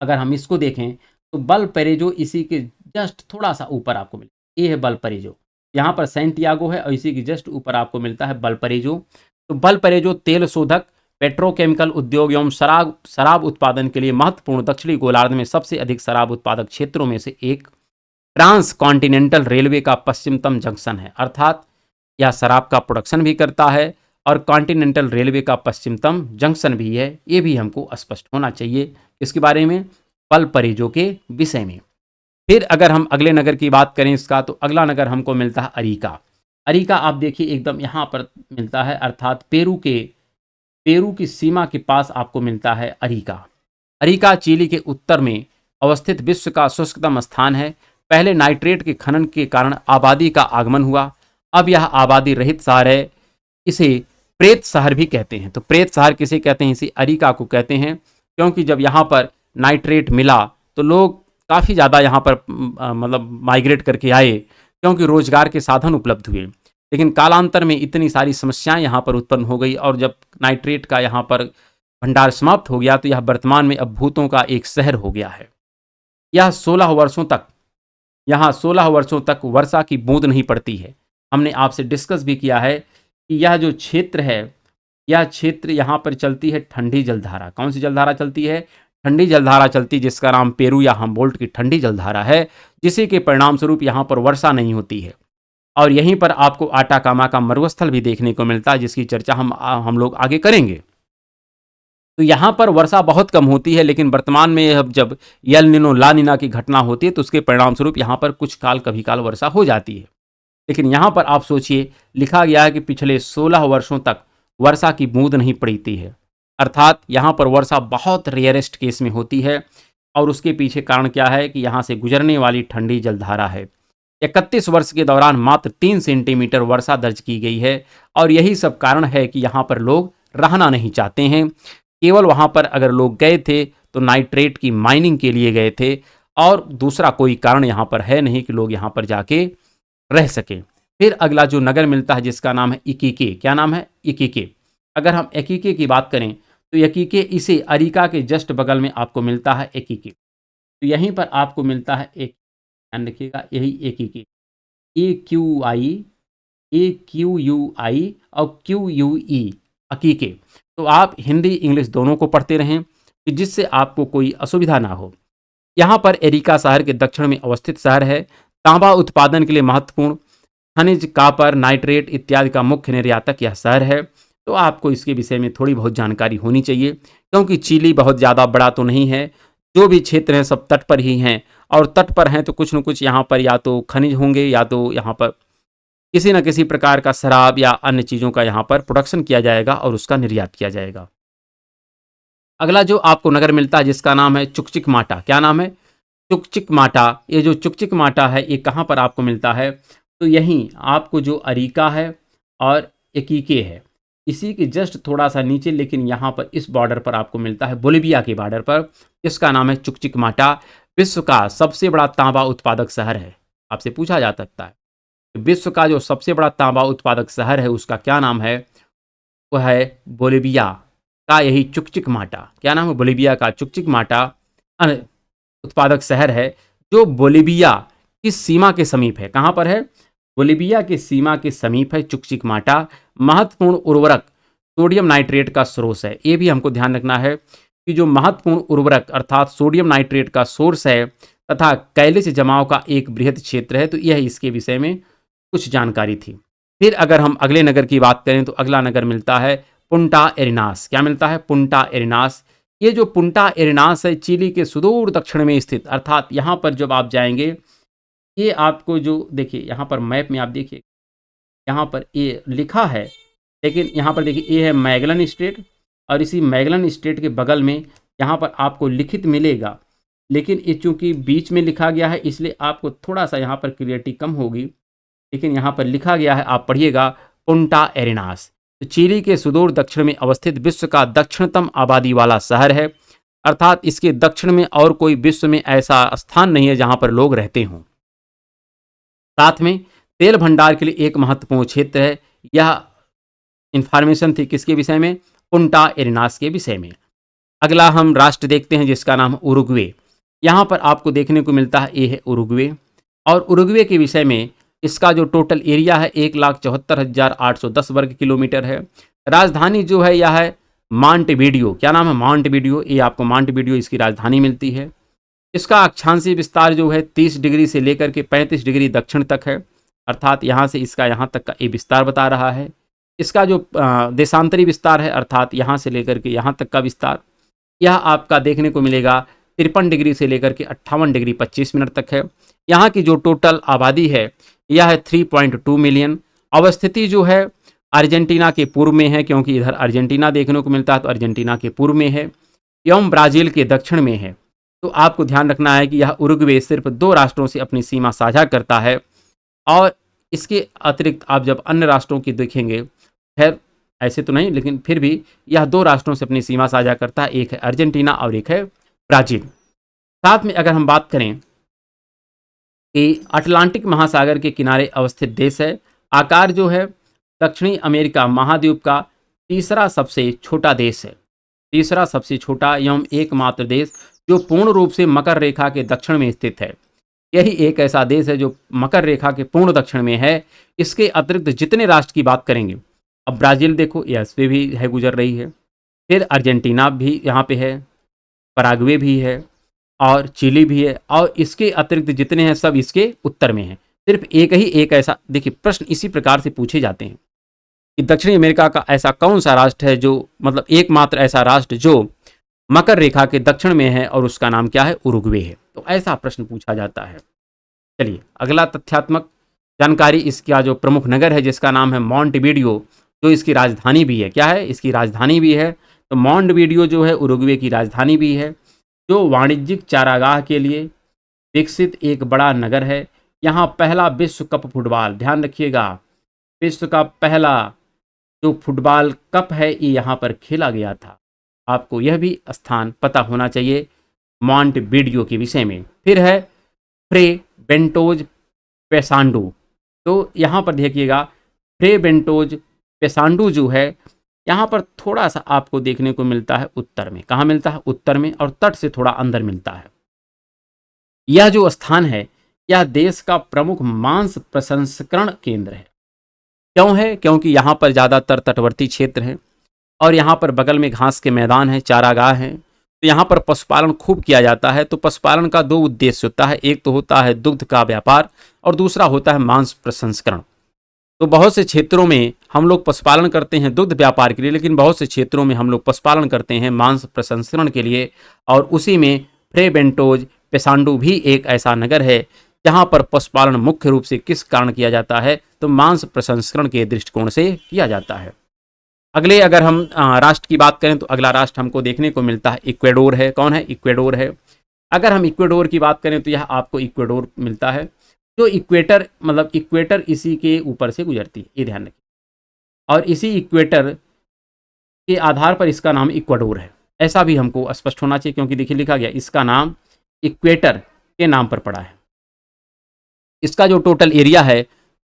अगर हम इसको देखें तो बलपरेजो इसी के जस्ट थोड़ा सा ऊपर आपको मिले, ये है बलपरेजो। यहाँ पर सैंटियागो है और इसी की जस्ट ऊपर आपको मिलता है बलपरेजो। तो बलपरेजो तेल शोधक, पेट्रोकेमिकल उद्योग एवं शराब उत्पादन के लिए महत्वपूर्ण दक्षिणी गोलार्ध में सबसे अधिक शराब उत्पादक क्षेत्रों में से एक ट्रांस कॉन्टिनेंटल रेलवे का पश्चिमतम जंक्शन है। अर्थात यह शराब का प्रोडक्शन भी करता है और कॉन्टिनेंटल रेलवे का पश्चिमतम जंक्शन भी है। ये भी हमको स्पष्ट होना चाहिए इसके बारे में, बलपरेजो के विषय में। फिर अगर हम अगले नगर की बात करें इसका, तो अगला नगर हमको मिलता है अरीका। अरिका आप देखिए एकदम यहाँ पर मिलता है, अर्थात पेरू की सीमा के पास आपको मिलता है अरिका। अरिका चिली के उत्तर में अवस्थित विश्व का शुष्कतम स्थान है। पहले नाइट्रेट के खनन के कारण आबादी का आगमन हुआ, अब यह आबादी रहित शहर है। इसे प्रेत शहर भी कहते हैं। तो प्रेत शहर किसे कहते हैं? इसे अरिका को कहते हैं, क्योंकि जब यहाँ पर नाइट्रेट मिला तो लोग काफ़ी ज़्यादा यहाँ पर मतलब माइग्रेट करके आए, क्योंकि रोजगार के साधन उपलब्ध हुए। लेकिन कालांतर में इतनी सारी समस्याएं यहाँ पर उत्पन्न हो गई, और जब नाइट्रेट का यहाँ पर भंडार समाप्त हो गया तो यह वर्तमान में अब भूतों का एक शहर हो गया है। यह 16 वर्षों तक वर्षा की बूंद नहीं पड़ती है। हमने आपसे डिस्कस भी किया है कि यह जो क्षेत्र है, यह क्षेत्र यहाँ पर चलती है ठंडी जलधारा। कौन सी जलधारा चलती है? ठंडी जलधारा चलती है, जिसका नाम पेरू या हम्बोल्ट की ठंडी जलधारा है, जिसी के परिणाम स्वरूप यहाँ पर वर्षा नहीं होती है। और यहीं पर आपको आटाकामा का मरुस्थल भी देखने को मिलता है, जिसकी चर्चा हम लोग आगे करेंगे। तो यहाँ पर वर्षा बहुत कम होती है, लेकिन वर्तमान में अब जब यल निनो ला निना की घटना होती है तो उसके परिणाम स्वरूप यहाँ पर कुछ काल कभी काल वर्षा हो जाती है। लेकिन यहाँ पर आप सोचिए, लिखा गया है कि पिछले 16 वर्षों तक वर्षा की बूंद नहीं पड़ती है, अर्थात यहाँ पर वर्षा बहुत रेयरेस्ट केस में होती है। और उसके पीछे कारण क्या है कि यहाँ से गुजरने वाली ठंडी जलधारा है। 31 वर्ष के दौरान मात्र 3 सेंटीमीटर वर्षा दर्ज की गई है, और यही सब कारण है कि यहाँ पर लोग रहना नहीं चाहते हैं। केवल वहाँ पर अगर लोग गए थे तो नाइट्रेट की माइनिंग के लिए गए थे, और दूसरा कोई कारण यहाँ पर है नहीं कि लोग यहाँ पर जाके रह सके। फिर अगला जो नगर मिलता है जिसका नाम है इकिके। क्या नाम है? इकिके। अगर हम इकिके की बात करें तो इकिके इसे अरिका के जस्ट बगल में आपको मिलता है इकिके। तो यहीं पर आपको मिलता है एक, ध्यान रखिएगा, यही इकिके, AQUI और QUE, अकीके। तो आप हिंदी इंग्लिश दोनों को पढ़ते रहें कि जिससे आपको कोई असुविधा ना हो। यहाँ पर एरिका शहर के दक्षिण में अवस्थित शहर है। तांबा उत्पादन के लिए महत्वपूर्ण, खनिज, कापर, नाइट्रेट इत्यादि का मुख्य निर्यातक यह शहर है। तो आपको इसके विषय में थोड़ी बहुत जानकारी होनी चाहिए, क्योंकि चिली बहुत ज़्यादा बड़ा तो नहीं है। जो भी क्षेत्र हैं सब तट पर ही हैं, और तट पर हैं तो कुछ न कुछ यहाँ पर या तो खनिज होंगे, या तो यहाँ पर किसी न किसी प्रकार का शराब या अन्य चीज़ों का यहाँ पर प्रोडक्शन किया जाएगा और उसका निर्यात किया जाएगा। अगला जो आपको नगर मिलता है जिसका नाम है चुकचिकमाटा। क्या नाम है? चुकचिकमाटा। ये जो चुकचिकमाटा है ये कहाँ पर आपको मिलता है? तो यहीं आपको जो अरिका है और इकिके है, इसी के जस्ट थोड़ा सा नीचे, लेकिन यहाँ पर इस बॉर्डर पर आपको मिलता है, बोलिविया के बॉर्डर पर। इसका नाम है चुकचिकमाटा। विश्व का सबसे बड़ा तांबा उत्पादक शहर है। आपसे पूछा जा सकता है विश्व का जो सबसे बड़ा तांबा उत्पादक शहर है उसका क्या नाम है? वह है बोलिविया का यही चुकचिकमाटा। क्या नाम है? बोलिविया का चुकचिकमाटा उत्पादक शहर है, जो बोलिविया की सीमा के समीप है। कहाँ पर है? बोलिविया की सीमा के समीप है चुकचिकमाटा। महत्वपूर्ण उर्वरक सोडियम नाइट्रेट का स्रोत है। ये भी हमको ध्यान रखना है कि जो महत्वपूर्ण उर्वरक अर्थात सोडियम नाइट्रेट का सोर्स है तथा कैलिस जमाव का एक बृहद क्षेत्र है। तो यह इसके विषय में कुछ जानकारी थी। फिर अगर हम अगले नगर की बात करें तो अगला नगर मिलता है पुंटा एरेनास। क्या मिलता है? Punta arenas. ये जो पुंटा एरेनास है चिली के सुदूर दक्षिण में स्थित, अर्थात यहाँ पर जब आप जाएंगे, ये आपको जो देखिए यहाँ पर मैप में आप देखिए, यहाँ पर ये लिखा है, लेकिन यहाँ पर देखिए ये है मैगलन स्टेट, और इसी मैगलन स्टेट के बगल में यहाँ पर आपको लिखित मिलेगा, लेकिन ये चूँकि बीच में लिखा गया है इसलिए आपको थोड़ा सा यहाँ पर क्लियरिटी कम होगी, लेकिन यहाँ पर लिखा गया है, आप पढ़िएगा, पुंटा एरेनास। तो चिली के सुदूर दक्षिण में अवस्थित विश्व का दक्षिणतम आबादी वाला शहर है, अर्थात इसके दक्षिण में और कोई विश्व में ऐसा स्थान नहीं है जहाँ पर लोग रहते हों। साथ में तेल भंडार के लिए एक महत्वपूर्ण क्षेत्र है। यह इंफॉर्मेशन थी किसके विषय में? पुंटा एरेनास के विषय में। अगला हम राष्ट्र देखते हैं जिसका नाम उरुग्वे। यहाँ पर आपको देखने को मिलता है, ये है उरुग्वे। और उरुग्वे के विषय में इसका जो टोटल एरिया है 1,74,810 वर्ग किलोमीटर है। राजधानी जो है यह है मांटेवीडियो। क्या नाम है? मांटेवीडियो। ये आपको मांटेवीडियो इसकी राजधानी मिलती है। इसका अक्षांशीय विस्तार जो है 30 डिग्री से लेकर के 35 डिग्री दक्षिण तक है, अर्थात यहाँ से इसका यहाँ तक का ये विस्तार बता रहा है। इसका जो देशांतरी विस्तार है, अर्थात यहाँ से लेकर के यहाँ तक का विस्तार, यह आपका देखने को मिलेगा 53 डिग्री से लेकर के 58 डिग्री 25 मिनट तक है। यहाँ की जो टोटल आबादी है यह है 3.2 मिलियन। अवस्थिति जो है अर्जेंटीना के पूर्व में है, क्योंकि इधर अर्जेंटीना देखने को मिलता है, तो अर्जेंटीना के पूर्व में है, एवं ब्राज़ील के दक्षिण में है। तो आपको ध्यान रखना है कि यह उरुग्वे सिर्फ 2 राष्ट्रों से अपनी सीमा साझा करता है, और इसके अतिरिक्त आप जब अन्य राष्ट्रों की देखेंगे, खैर ऐसे तो नहीं, लेकिन फिर भी यह 2 राष्ट्रों से अपनी सीमा साझा करता है, एक है अर्जेंटीना और एक है ब्राज़ील। साथ में अगर हम बात करें कि अटलांटिक महासागर के किनारे अवस्थित देश है, आकार जो है दक्षिणी अमेरिका महाद्वीप का तीसरा सबसे छोटा देश है, तीसरा सबसे छोटा एवं एकमात्र देश जो पूर्ण रूप से मकर रेखा के दक्षिण में स्थित है। यही एक ऐसा देश है जो मकर रेखा के पूर्ण दक्षिण में है। इसके अतिरिक्त जितने राष्ट्र की बात करेंगे, अब ब्राज़ील देखो, यह इस पे भी है, गुजर रही है, फिर अर्जेंटीना भी यहाँ पे है, पराग्वे भी है और चिली भी है, और इसके अतिरिक्त जितने हैं सब इसके उत्तर में हैं। सिर्फ एक ऐसा, देखिए प्रश्न इसी प्रकार से पूछे जाते हैं कि दक्षिणी अमेरिका का ऐसा कौन सा राष्ट्र है जो, मतलब एकमात्र ऐसा राष्ट्र जो मकर रेखा के दक्षिण में है, और उसका नाम क्या है, उरुग्वे है। तो ऐसा प्रश्न पूछा जाता है। चलिए अगला तथ्यात्मक जानकारी, इसका जो प्रमुख नगर है जिसका नाम है मॉन्टेविडियो, जो इसकी राजधानी भी है, क्या है, इसकी राजधानी भी है। तो मॉन्टेविडियो जो है उरुग्वे की राजधानी भी है, जो वाणिज्यिक चारागाह के लिए विकसित एक बड़ा नगर है। यहाँ पहला विश्व कप फुटबॉल, ध्यान रखिएगा, विश्व का पहला जो फुटबॉल कप है ये यहाँ पर खेला गया था। आपको यह भी स्थान पता होना चाहिए मॉन्टेविडियो के विषय में। फिर है फ्रे बेंटोज पेसांडू, तो यहाँ पर देखिएगा फ्रे बेंटोज पेसांडू जो है, यहाँ पर थोड़ा सा आपको देखने को मिलता है उत्तर में। कहाँ मिलता है, उत्तर में, और तट से थोड़ा अंदर मिलता है। यह जो स्थान है यह देश का प्रमुख मांस प्रसंस्करण केंद्र है। क्यों है, क्योंकि यहाँ पर ज़्यादातर तटवर्ती क्षेत्र है, और यहाँ पर बगल में घास के मैदान है, चारागाह हैं, तो यहाँ पर पशुपालन खूब किया जाता है। तो पशुपालन का 2 उद्देश्य होता है, एक तो होता है दुग्ध का व्यापार और दूसरा होता है मांस प्रसंस्करण। तो बहुत से क्षेत्रों में हम लोग पशुपालन करते हैं दुग्ध व्यापार के लिए, लेकिन बहुत से क्षेत्रों में हम लोग पशुपालन करते हैं मांस प्रसंस्करण के लिए, और उसी में फ्रे बेंटोज पेसांडू भी एक ऐसा नगर है जहाँ पर पशुपालन मुख्य रूप से किस कारण किया जाता है, तो मांस प्रसंस्करण के दृष्टिकोण से किया जाता है। अगले अगर हम राष्ट्र की बात करें तो अगला राष्ट्र हमको देखने को मिलता है इक्वेडोर है। कौन है, इक्वेडोर है। अगर हम इक्वेडोर की बात करें तो यह आपको इक्वेडोर मिलता है, जो इक्वेटर, मतलब इक्वेटर इसी के ऊपर से गुजरती है, ये ध्यान रखिए, और इसी इक्वेटर के आधार पर इसका नाम इक्वाडोर है। ऐसा भी हमको स्पष्ट होना चाहिए, क्योंकि देखिए लिखा गया इसका नाम इक्वेटर के नाम पर पड़ा है। इसका जो टोटल एरिया है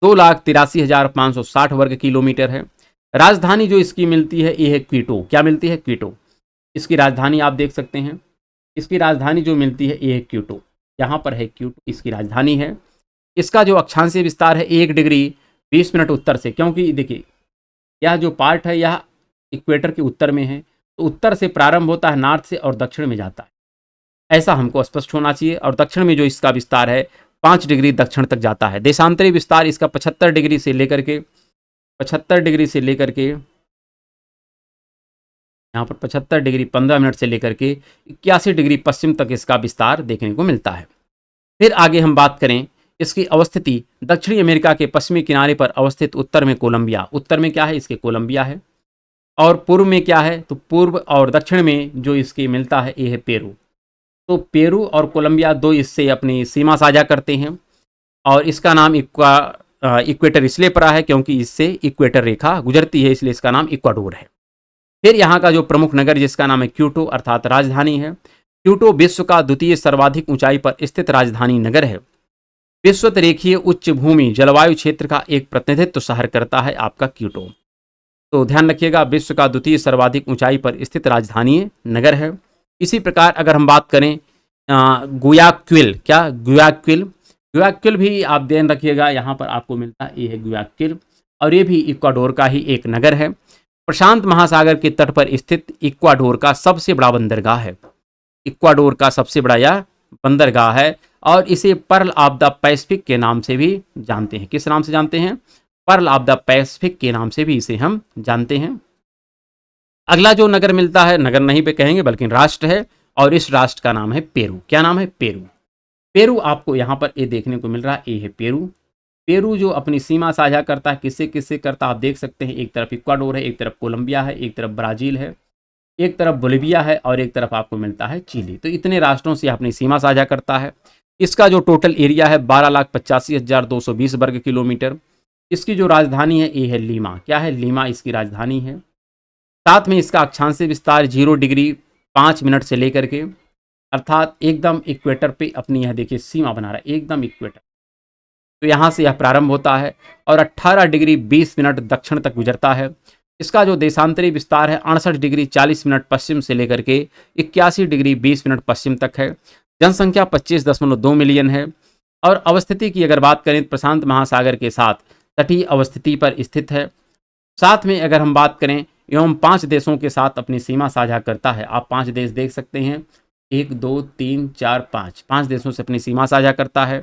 2,83,560 वर्ग किलोमीटर है। राजधानी जो इसकी मिलती है ये है क्वीटो। क्या मिलती है, क्वीटो। इसकी राजधानी आप देख सकते हैं, इसकी राजधानी जो मिलती है ये है क्वीटो, यहाँ पर है क्वीटो, इसकी राजधानी है। इसका जो अक्षांशीय विस्तार है 1 डिग्री 20 मिनट उत्तर से, क्योंकि देखिए यह जो पार्ट है यह इक्वेटर के उत्तर में है, तो उत्तर से प्रारंभ होता है नॉर्थ से और दक्षिण में जाता है, ऐसा हमको स्पष्ट होना चाहिए। और दक्षिण में जो इसका विस्तार है 5 डिग्री दक्षिण तक जाता है। देशांतरी विस्तार इसका 75 डिग्री से लेकर के यहाँ पर 75 डिग्री 15 मिनट से लेकर के 81 डिग्री पश्चिम तक इसका विस्तार देखने को मिलता है। फिर आगे हम बात करें इसकी अवस्थिति, दक्षिणी अमेरिका के पश्चिमी किनारे पर अवस्थित उत्तर में कोलंबिया, उत्तर में क्या है इसके कोलंबिया है, और पूर्व में क्या है, तो पूर्व और दक्षिण में जो इसके मिलता है ये है पेरू। तो पेरू और कोलंबिया 2 इससे अपनी सीमा साझा करते हैं, और इसका नाम इक्वेटर इसलिए पड़ा है क्योंकि इससे इक्वेटर रेखा गुजरती है, इसलिए इसका नाम इक्वाडोर है। फिर यहाँ का जो प्रमुख नगर जिसका नाम है क्यूटो, अर्थात राजधानी है। क्यूटो विश्व का द्वितीय सर्वाधिक ऊंचाई पर स्थित राजधानी नगर है। विश्वत रेखीय उच्च भूमि जलवायु क्षेत्र का एक प्रतिनिधित्व शहर करता है आपका क्यूटो। तो ध्यान रखिएगा, विश्व का द्वितीय सर्वाधिक ऊंचाई पर स्थित राजधानी नगर है। इसी प्रकार अगर हम बात करें गुयाक्विल, क्या गुयाक्विल, गुयाक्विल भी आप ध्यान रखिएगा, यहाँ पर आपको मिलता है ये है गुयाक्विल, और ये भी इक्वाडोर का ही एक नगर है। प्रशांत महासागर के तट पर स्थित इक्वाडोर का सबसे बड़ा बंदरगाह है, इक्वाडोर का सबसे बड़ा यह बंदरगाह है, और इसे पर्ल ऑफ द पैसिफिक के नाम से भी जानते हैं। किस नाम से जानते हैं, पर्ल ऑफ द पैसिफिक के नाम से भी इसे हम जानते हैं। अगला जो नगर मिलता है, नगर नहीं पे कहेंगे बल्कि राष्ट्र है, और इस राष्ट्र का नाम है पेरू। क्या नाम है, पेरू। पेरू आपको यहाँ पर ये देखने को मिल रहा है, ये है पेरू, पेरू जो अपनी सीमा साझा करता है किससे किससे करता है आप देख सकते हैं, एक तरफ इक्वाडोर है, एक तरफ कोलंबिया है, एक तरफ ब्राज़ील है, एक तरफ बोलिविया है और एक तरफ आपको मिलता है चिली। तो इतने राष्ट्रों से अपनी सीमा साझा करता है। इसका जो टोटल एरिया है 12,85,220 वर्ग किलोमीटर। इसकी जो राजधानी है ये है लीमा। क्या है? लीमा इसकी राजधानी है। साथ में इसका अक्षांशीय विस्तार 0 डिग्री 5 मिनट से लेकर के, अर्थात एकदम इक्वेटर पे अपनी यह देखिए सीमा बना रहा है, एकदम इक्वेटर। तो यहाँ से यह प्रारंभ होता है और 18 डिग्री 20 मिनट दक्षिण तक गुजरता है। इसका जो देशांतरी विस्तार है 68 डिग्री 40 मिनट पश्चिम से लेकर के 81 डिग्री 20 मिनट पश्चिम तक है। जनसंख्या 25.2 मिलियन है और अवस्थिति की अगर बात करें तो प्रशांत महासागर के साथ तटीय अवस्थिति पर स्थित है। साथ में अगर हम बात करें एवं 5 देशों के साथ अपनी सीमा साझा करता है। आप 5 देश देख सकते हैं, 1 2 3 4 5 देशों से अपनी सीमा साझा करता है।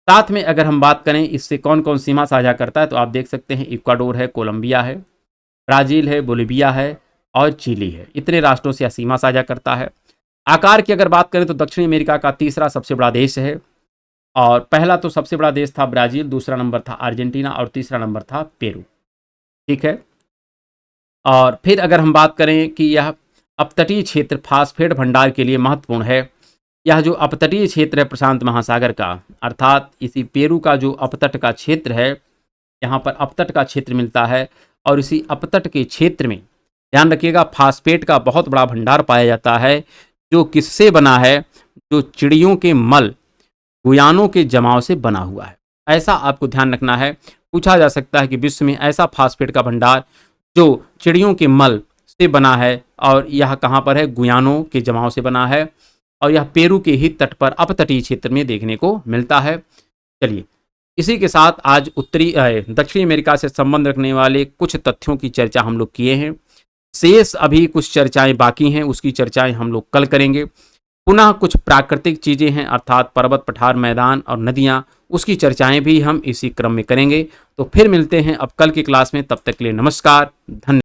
साथ में अगर हम बात करें इससे कौन कौन सीमा साझा करता है तो आप देख सकते हैं इक्वाडोर है, कोलंबिया है, ब्राज़ील है, बोलिविया है और चिली है। इतने राष्ट्रों से यह सीमा साझा करता है। आकार की अगर बात करें तो दक्षिण अमेरिका का तीसरा सबसे बड़ा देश है और पहला तो सबसे बड़ा देश था ब्राज़ील, दूसरा नंबर था अर्जेंटीना और तीसरा नंबर था पेरू। ठीक है। और फिर अगर हम बात करें कि यह अपतटीय क्षेत्र फास्फेट भंडार के लिए महत्वपूर्ण है। यह जो अपतटीय क्षेत्र है प्रशांत महासागर का, अर्थात इसी पेरू का जो अपतट का क्षेत्र है, यहाँ पर अपतट का क्षेत्र मिलता है और इसी अपतट के क्षेत्र में ध्यान रखिएगा फास्फेट का बहुत बड़ा भंडार पाया जाता है, जो किससे बना है? जो चिड़ियों के मल गुयानों के जमाव से बना हुआ है। ऐसा आपको ध्यान रखना है। पूछा जा सकता है कि विश्व में ऐसा फास्फेट का भंडार जो चिड़ियों के मल से बना है और यह कहाँ पर है? गुयानों के जमाव से बना है और यह पेरू के ही तट पर अपतटीय क्षेत्र में देखने को मिलता है। चलिए, इसी के साथ आज दक्षिणी अमेरिका से संबंध रखने वाले कुछ तथ्यों की चर्चा हम लोग किए हैं। शेष अभी कुछ चर्चाएं बाकी हैं, उसकी चर्चाएं हम लोग कल करेंगे। पुनः कुछ प्राकृतिक चीज़ें हैं अर्थात पर्वत, पठार, मैदान और नदियाँ, उसकी चर्चाएं भी हम इसी क्रम में करेंगे। तो फिर मिलते हैं अब कल की क्लास में, तब तक के लिए नमस्कार, धन्यवाद।